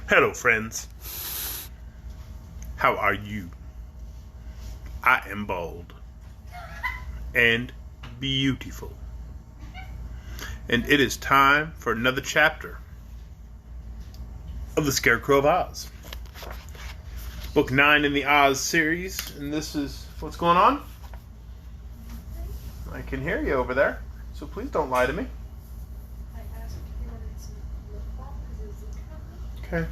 Hello, friends. How are you? I am bald and beautiful. And it is time for another chapter of the Scarecrow of Oz. Book 9 in the Oz series. And this is... What's going on? I can hear you over there. So please don't lie to me. Okay.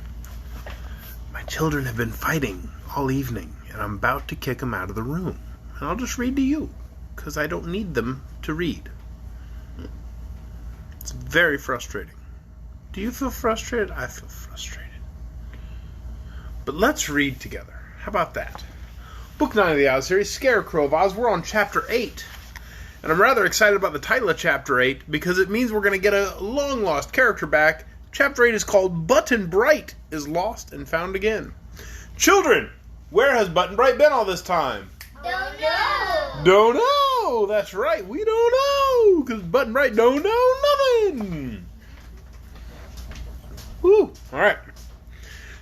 My children have been fighting all evening, and I'm about to kick them out of the room. And I'll just read to you, because I don't need them to read. It's very frustrating. Do you feel frustrated? I feel frustrated. But let's read together. How about that? Book 9 of the Oz series, Scarecrow of Oz. We're on Chapter 8. And I'm rather excited about the title of Chapter 8, because it means we're going to get a long-lost character back. Chapter 8 is called Button Bright is Lost and Found Again. Children, where has Button Bright been all this time? Don't know. Don't know. That's right. We don't know. Because Button Bright don't know nothing. Woo. All right.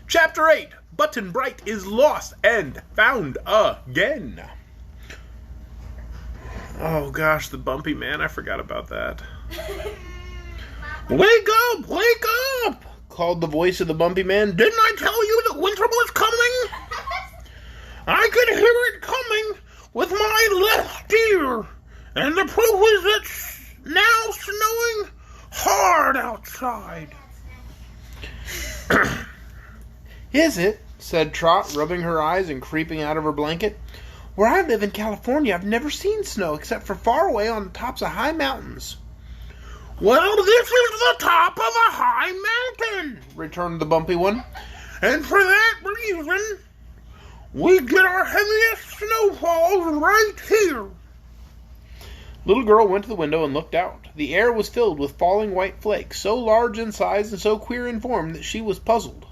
Chapter 8. Button Bright is lost and found again. Oh, gosh. The bumpy man. I forgot about that. Wake up! Wake up! Called the voice of the bumpy man. Didn't I tell you that winter was coming? I could hear it coming with my left ear. And the proof is it's now snowing hard outside. Is it? Said Trot, rubbing her eyes and creeping out of her blanket. Where I live in California, I've never seen snow except for far away on the tops of high mountains. Well, this is the top of a high mountain, returned the bumpy one. And for that reason, we get our heaviest snowfalls right here. Little girl went to the window and looked out. The air was filled with falling white flakes, so large in size and so queer in form that she was puzzled.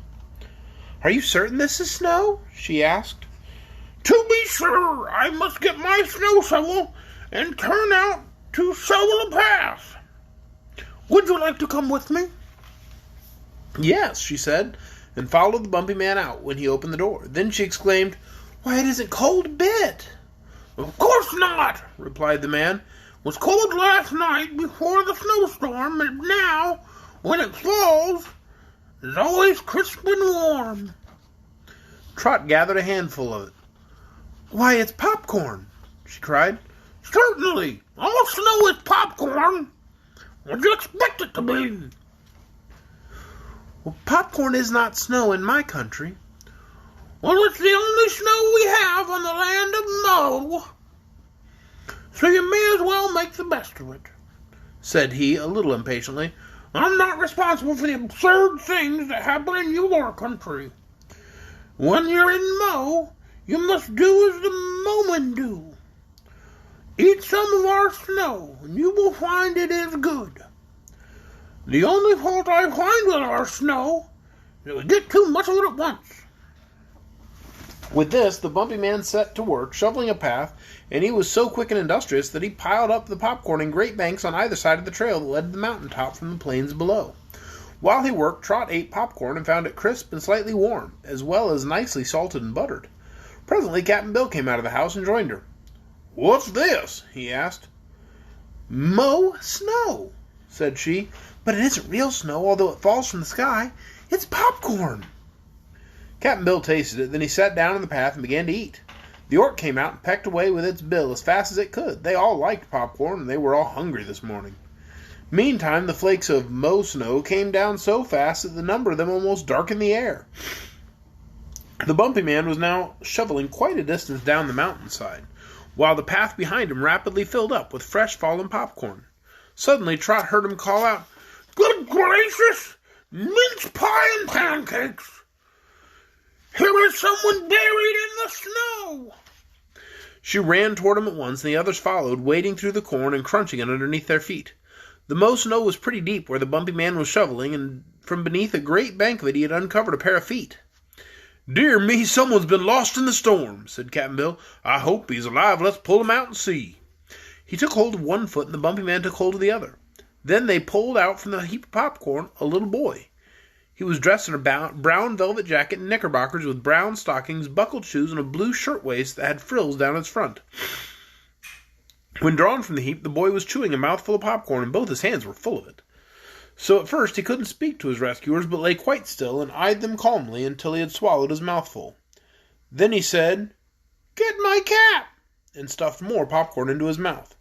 Are you certain this is snow? She asked. To be sure, I must get my snow shovel and turn out to shovel a path. Would you like to come with me? Yes, she said, and followed the bumpy man out when he opened the door. Then she exclaimed, Why, it isn't cold a bit. Of course not, replied the man. It was cold last night before the snowstorm, and now, when it falls, it's always crisp and warm. Trot gathered a handful of it. Why, it's popcorn, she cried. Certainly, all snow is popcorn. What do you expect it to be? Well, popcorn is not snow in my country. Well, it's the only snow we have on the land of Mo. So you may as well make the best of it, said he a little impatiently. I'm not responsible for the absurd things that happen in your country. When you're in Mo, you must do as the Momen do. Eat some of our snow, and you will find it is good. The only fault I find with our snow is that we get too much of it at once. With this, the bumpy man set to work, shoveling a path, and he was so quick and industrious that he piled up the popcorn in great banks on either side of the trail that led to the mountaintop from the plains below. While he worked, Trot ate popcorn and found it crisp and slightly warm, as well as nicely salted and buttered. Presently, Captain Bill came out of the house and joined her. What's this? He asked. Mo snow, said she, but it isn't real snow, although it falls from the sky. It's popcorn. Captain Bill tasted it, then he sat down on the path and began to eat. The orc came out and pecked away with its bill as fast as it could. They all liked popcorn, and they were all hungry this morning. Meantime, the flakes of Mo snow came down so fast that the number of them almost darkened the air. The bumpy man was now shoveling quite a distance down the mountainside, while the path behind him rapidly filled up with fresh fallen popcorn. Suddenly, Trot heard him call out, Good gracious! Mince pie and pancakes! Here is someone buried in the snow! She ran toward him at once, and the others followed, wading through the corn and crunching it underneath their feet. The Mo snow was pretty deep where the bumpy man was shoveling, and from beneath a great bank of it he had uncovered a pair of feet. Dear me, someone's been lost in the storm, said Captain Bill. I hope he's alive. Let's pull him out and see. He took hold of one foot, and the bumpy man took hold of the other. Then they pulled out from the heap of popcorn a little boy. He was dressed in a brown velvet jacket and knickerbockers with brown stockings, buckled shoes, and a blue shirtwaist that had frills down its front. When drawn from the heap, the boy was chewing a mouthful of popcorn, and both his hands were full of it. So at first he couldn't speak to his rescuers, but lay quite still and eyed them calmly until he had swallowed his mouthful. Then he said, "Get my cap!" and stuffed more popcorn into his mouth.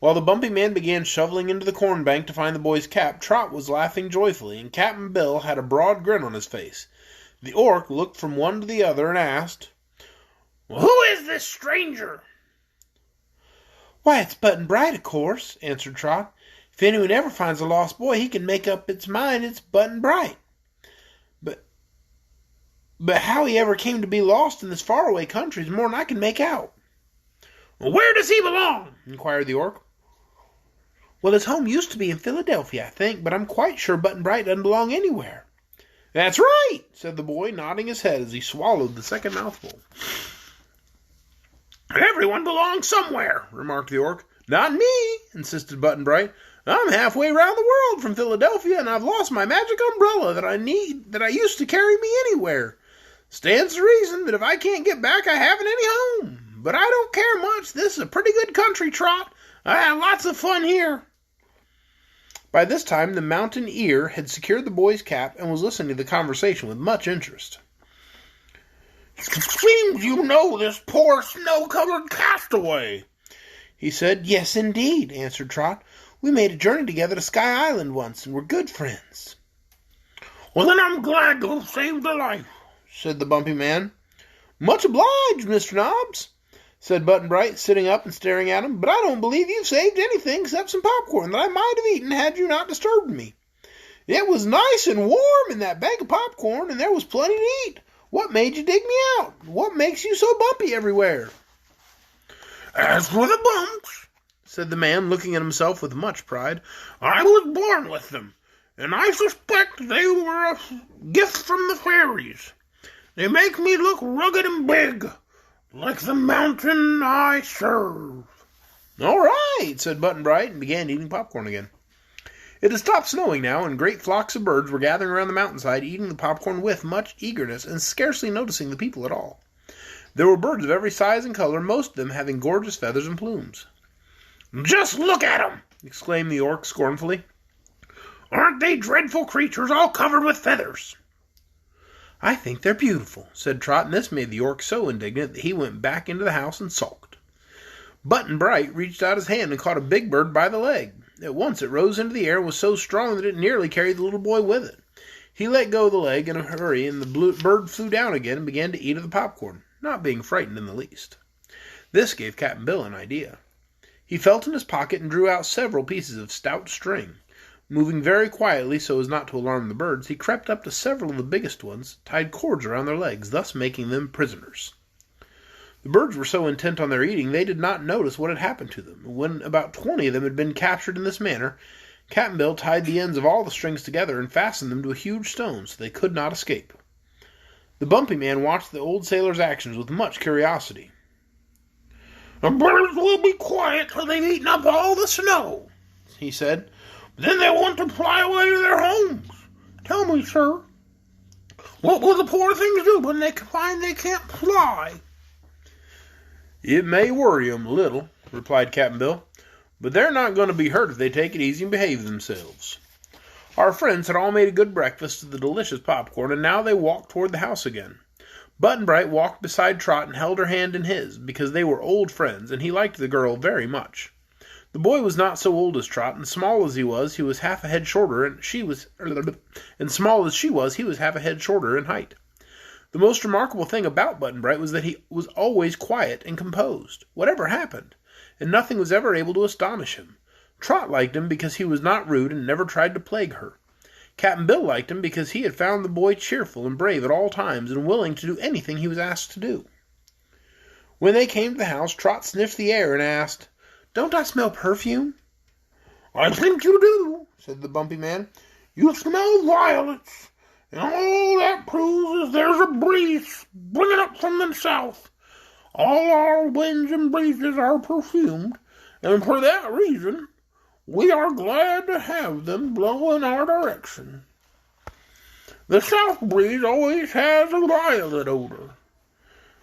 While the bumpy man began shoveling into the corn bank to find the boy's cap, Trot was laughing joyfully, and Cap'n Bill had a broad grin on his face. The orc looked from one to the other and asked, "Well, who is this stranger?" "Why, it's Button-Bright, of course," answered Trot. "If anyone ever finds a lost boy, he can make up its mind it's Button-Bright. But how he ever came to be lost in this faraway country is more than I can make out." "Well, where does he belong?" inquired the orc. "Well, his home used to be in Philadelphia, I think, but I'm quite sure Button-Bright doesn't belong anywhere." "That's right," said the boy, nodding his head as he swallowed the second mouthful. "Everyone belongs somewhere," remarked the orc. "Not me," insisted Button-Bright. "I'm halfway around the world from Philadelphia, and I've lost my magic umbrella that I used to carry me anywhere. Stands to reason that if I can't get back, I haven't any home. But I don't care much. This is a pretty good country, Trot. I have lots of fun here." By this time, the mountain ear had secured the boy's cap and was listening to the conversation with much interest. "Seems you know this poor snow-covered castaway," he said. "Yes, indeed," answered Trot. "We made a journey together to Sky Island once, and we're good friends." "Well, then I'm glad to have saved a life," said the bumpy man. "Much obliged, Mr. Nobbs," said Button-Bright, sitting up and staring at him. "But I don't believe you've saved anything except some popcorn that I might have eaten had you not disturbed me. It was nice and warm in that bank of popcorn, and there was plenty to eat. What made you dig me out? What makes you so bumpy everywhere?" "As for the bumps," said the man, looking at himself with much pride, "I was born with them, and I suspect they were a gift from the fairies. They make me look rugged and big, like the mountain I serve." "All right," said Button-Bright, and began eating popcorn again. It had stopped snowing now, and great flocks of birds were gathering around the mountainside, eating the popcorn with much eagerness, and scarcely noticing the people at all. There were birds of every size and color, most of them having gorgeous feathers and plumes. "Just look at 'em!" exclaimed the orc scornfully. "Aren't they dreadful creatures all covered with feathers?" "I think they're beautiful," said Trot, and this made the orc so indignant that he went back into the house and sulked. Button-Bright reached out his hand and caught a big bird by the leg. At once it rose into the air and was so strong that it nearly carried the little boy with it. He let go of the leg in a hurry, and the bird flew down again and began to eat of the popcorn, not being frightened in the least. This gave Cap'n Bill an idea. He felt in his pocket and drew out several pieces of stout string. Moving very quietly so as not to alarm the birds, he crept up to several of the biggest ones, tied cords around their legs, thus making them prisoners. The birds were so intent on their eating they did not notice what had happened to them. When about 20 of them had been captured in this manner, Cap'n Bill tied the ends of all the strings together and fastened them to a huge stone so they could not escape. The bumpy man watched the old sailor's actions with much curiosity. "The birds will be quiet till they've eaten up all the snow," he said. "Then they want to fly away to their homes. Tell me, sir, what will the poor things do when they find they can't fly?" "It may worry 'em a little," replied Cap'n Bill, "but they're not going to be hurt if they take it easy and behave themselves." Our friends had all made a good breakfast of the delicious popcorn, and now they walked toward the house again. Button-Bright walked beside Trot and held her hand in his, because they were old friends, and he liked the girl very much. The boy was not so old as Trot, and small as he was half a head shorter, and small as she was, he was half a head shorter in height. The most remarkable thing about Button-Bright was that he was always quiet and composed, whatever happened, and nothing was ever able to astonish him. Trot liked him because he was not rude and never tried to plague her. Cap'n Bill liked him because he had found the boy cheerful and brave at all times and willing to do anything he was asked to do. When they came to the house, Trot sniffed the air and asked, "Don't I smell perfume?" "I think you do," said the bumpy man. "You smell violets, and all that proves is there's a breeze bringing up from the south. All our winds and breezes are perfumed, and for that reason we are glad to have them blow in our direction." The south breeze always has a violet odor.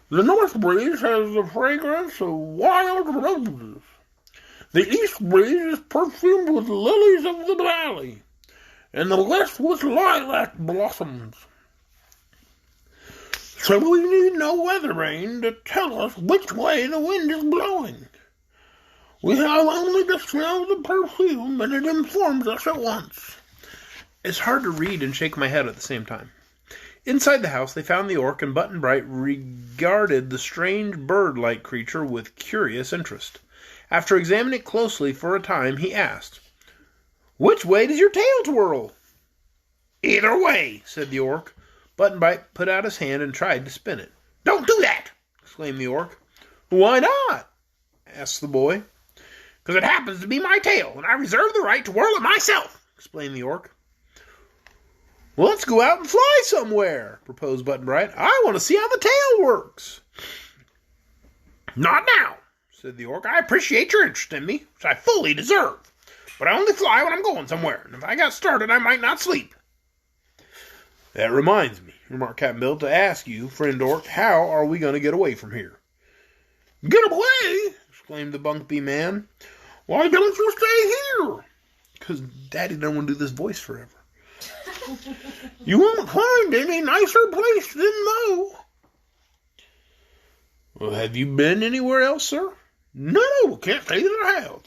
The north breeze has the fragrance of wild roses. The east breeze is perfumed with lilies of the valley, and the west with lilac blossoms. So we need no weather vane to tell us which way the wind is blowing. We have only to smell the perfume, and it informs us at once. It's hard to read and shake my head at the same time. Inside the house, they found the orc, and Button-Bright regarded the strange bird-like creature with curious interest. After examining it closely for a time, he asked, "Which way does your tail twirl?" "Either way," said the orc. Button-Bright put out his hand and tried to spin it. "Don't do that!" exclaimed the orc. "Why not?" asked the boy. "'Cause it happens to be my tail, and I reserve the right to whirl it myself," explained the orc. "Well, let's go out and fly somewhere," proposed Button-Bright. "I want to see how the tail works." "Not now," said the orc. "I appreciate your interest in me, which I fully deserve. But I only fly when I'm going somewhere, and if I got started, I might not sleep." "That reminds me," remarked Cap'n Bill, "to ask you, friend orc, how are we going to get away from here?" "Get away!" exclaimed the Bumpy Man. "Why don't you stay here?" "Because Daddy doesn't want to do this voice forever." "You won't find any nicer place than Mo." "Well, have you been anywhere else, sir?" "No, can't say that I have,"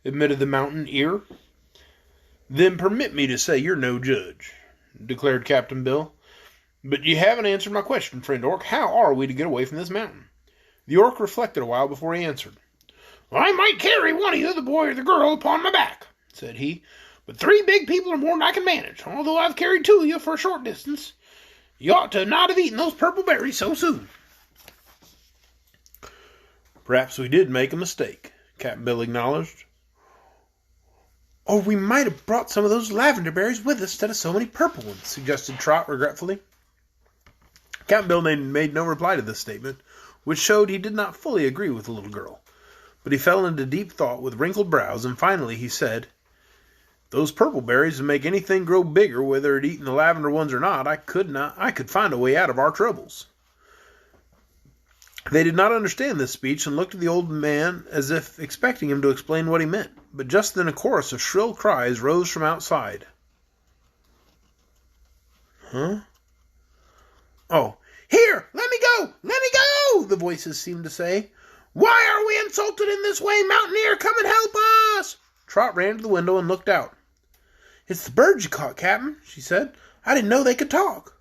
admitted the mountain ear. "Then permit me to say you're no judge," declared Captain Bill. "But you haven't answered my question, friend orc. How are we to get away from this mountain?" The orc reflected a while before he answered. "I might carry one of you, the boy or the girl, upon my back," said he. "But 3 big people are more than I can manage, although I've carried 2 of you for a short distance. You ought to not have eaten those purple berries so soon." "Perhaps we did make a mistake," Cap'n Bill acknowledged. "Or we might have brought some of those lavender berries with us instead of so many purple ones," suggested Trot regretfully. Cap'n Bill made no reply to this statement, which showed he did not fully agree with the little girl. But he fell into deep thought with wrinkled brows, and finally he said, "Those purple berries would make anything grow bigger, whether it eaten the lavender ones or not. I could find a way out of our troubles." They did not understand this speech and looked at the old man as if expecting him to explain what he meant. But just then a chorus of shrill cries rose from outside. "Huh? Oh, here! Let me go! Let me go!" the voices seemed to say. "Why are we insulted in this way, Mountaineer? Come and help us!" Trot ran to the window and looked out. "It's the birds you caught, Captain," she said. "I didn't know they could talk."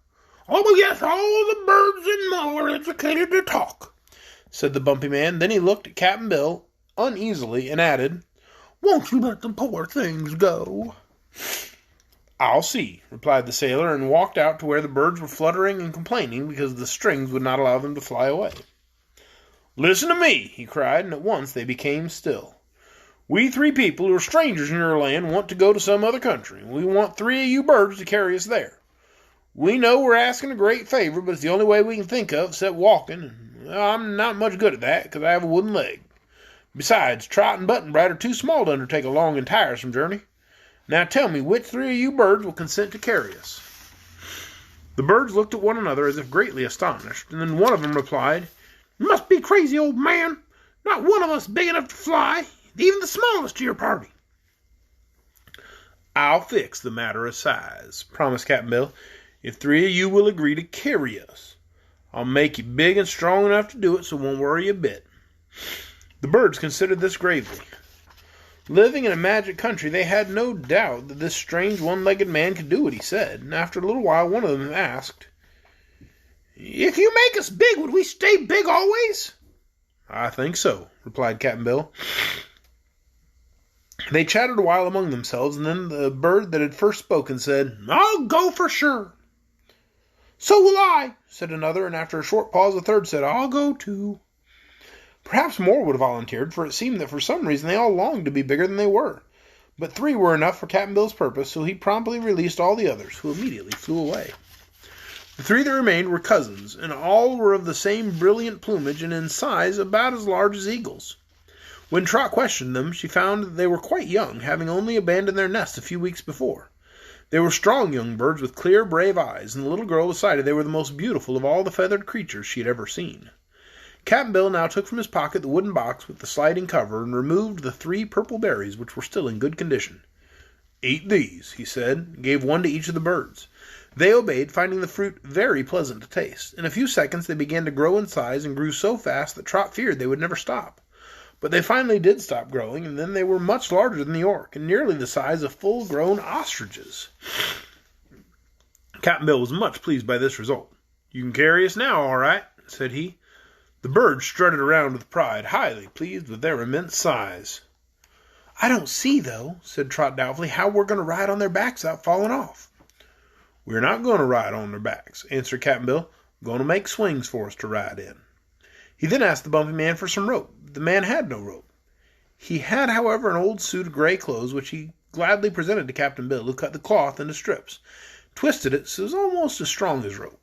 "Oh, yes, all the birds in Mo are educated to talk," said the Bumpy Man. Then he looked at Cap'n Bill uneasily and added, "Won't you let the poor things go?" "I'll see," replied the sailor, and walked out to where the birds were fluttering and complaining because the strings would not allow them to fly away. "Listen to me," he cried, and at once they became still. "We 3 people who are strangers in your land want to go to some other country. We want 3 of you birds to carry us there. We know we're asking a great favor, but it's the only way we can think of except walking, and I'm not much good at that because I have a wooden leg. Besides, Trot and Button-Bright are too small to undertake a long and tiresome journey. Now tell me, which 3 of you birds will consent to carry us?" The birds looked at one another as if greatly astonished, and then one of them replied, "You must be crazy, old man. Not one of us big enough to fly, even the smallest of your party." "I'll fix the matter of size," promised Cap'n Bill, "if 3 of you will agree to carry us. I'll make you big and strong enough to do it, so it won't worry you a bit." The birds considered this gravely. Living in a magic country, they had no doubt that this strange one-legged man could do what he said, and after a little while one of them asked, "If you make us big, would we stay big always?" "I think so," replied Cap'n Bill. They chatted a while among themselves, and then the bird that had first spoken said, "I'll go for sure." "So will I," said another, and after a short pause a third said, "I'll go too." Perhaps more would have volunteered, for it seemed that for some reason they all longed to be bigger than they were. But 3 were enough for Cap'n Bill's purpose, so he promptly released all the others, who immediately flew away. The 3 that remained were cousins, and all were of the same brilliant plumage and in size about as large as eagles. When Trot questioned them, she found that they were quite young, having only abandoned their nest a few weeks before. They were strong young birds with clear, brave eyes, and the little girl decided they were the most beautiful of all the feathered creatures she had ever seen. Cap'n Bill now took from his pocket the wooden box with the sliding cover and removed the 3 purple berries, which were still in good condition. "Eat these," he said, and gave one to each of the birds. They obeyed, finding the fruit very pleasant to taste. In a few seconds they began to grow in size and grew so fast that Trot feared they would never stop. But they finally did stop growing, and then they were much larger than the York, and nearly the size of full-grown ostriches. Cap'n Bill was much pleased by this result. "You can carry us now, all right," said he. The birds strutted around with pride, highly pleased with their immense size. "I don't see, though," said Trot doubtfully, "how we're going to ride on their backs without falling off." "We're not going to ride on their backs," answered Cap'n Bill. "Going to make swings for us to ride in." He then asked the Bumpy Man for some rope. The man had no rope. He had, however, an old suit of gray clothes, which he gladly presented to Cap'n Bill, who cut the cloth into strips, twisted it so it was almost as strong as rope.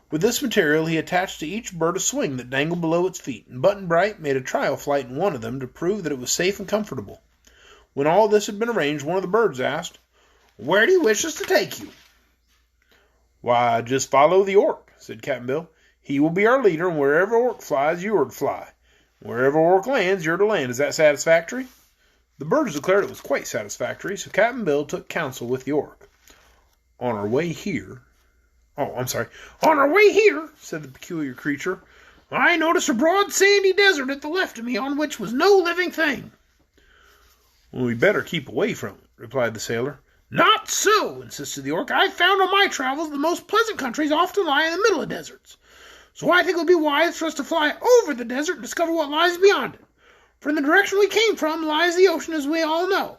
With this material he attached to each bird a swing that dangled below its feet, and Button-Bright made a trial flight in one of them to prove that it was safe and comfortable. When all this had been arranged, one of the birds asked, "Where do you wish us to take you?" "Why, just follow the Orc," said Cap'n Bill. "He will be our leader, and wherever Orc flies, you are to fly. Wherever Orc lands, you're to land. Is that satisfactory?" The birds declared it was quite satisfactory, so Cap'n Bill took counsel with the Orc. On our way here, said the peculiar creature, "I noticed a broad sandy desert at the left of me on which was no living thing." "Well, we better keep away from it," replied the sailor. "Not so," insisted the Orc. "I've found on my travels the most pleasant countries often lie in the middle of deserts. So I think it would be wise for us to fly over the desert and discover what lies beyond it. For in the direction we came from lies the ocean, as we all know.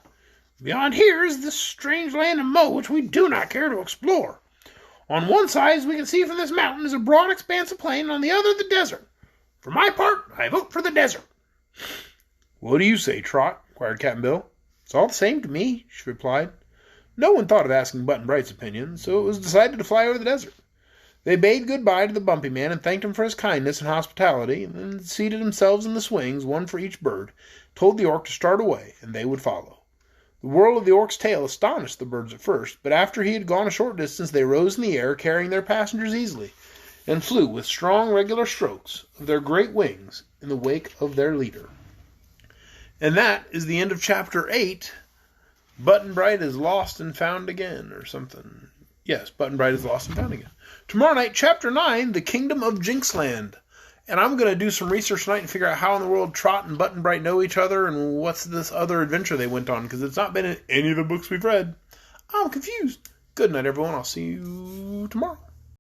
Beyond here is this strange land of Mo, which we do not care to explore. On one side, as we can see from this mountain, is a broad expanse of plain, and on the other the desert. For my part, I vote for the desert." "What do you say, Trot?" inquired Cap'n Bill. "It's all the same to me," she replied. No one thought of asking Button-Bright's opinion, so it was decided to fly over the desert. They bade good-bye to the Bumpy Man and thanked him for his kindness and hospitality, and then seated themselves in the swings, one for each bird, told the Orc to start away, and they would follow. The whirl of the Orc's tail astonished the birds at first, but after he had gone a short distance they rose in the air, carrying their passengers easily, and flew with strong, regular strokes of their great wings in the wake of their leader. And that is the end of Chapter 8. Button-Bright is lost and found again, or something. Yes, Button-Bright is lost and found again. Tomorrow night, Chapter 9, The Kingdom of Jinxland. And I'm going to do some research tonight and figure out how in the world Trot and Button-Bright know each other and what's this other adventure they went on, because it's not been in any of the books we've read. I'm confused. Good night, everyone. I'll see you tomorrow.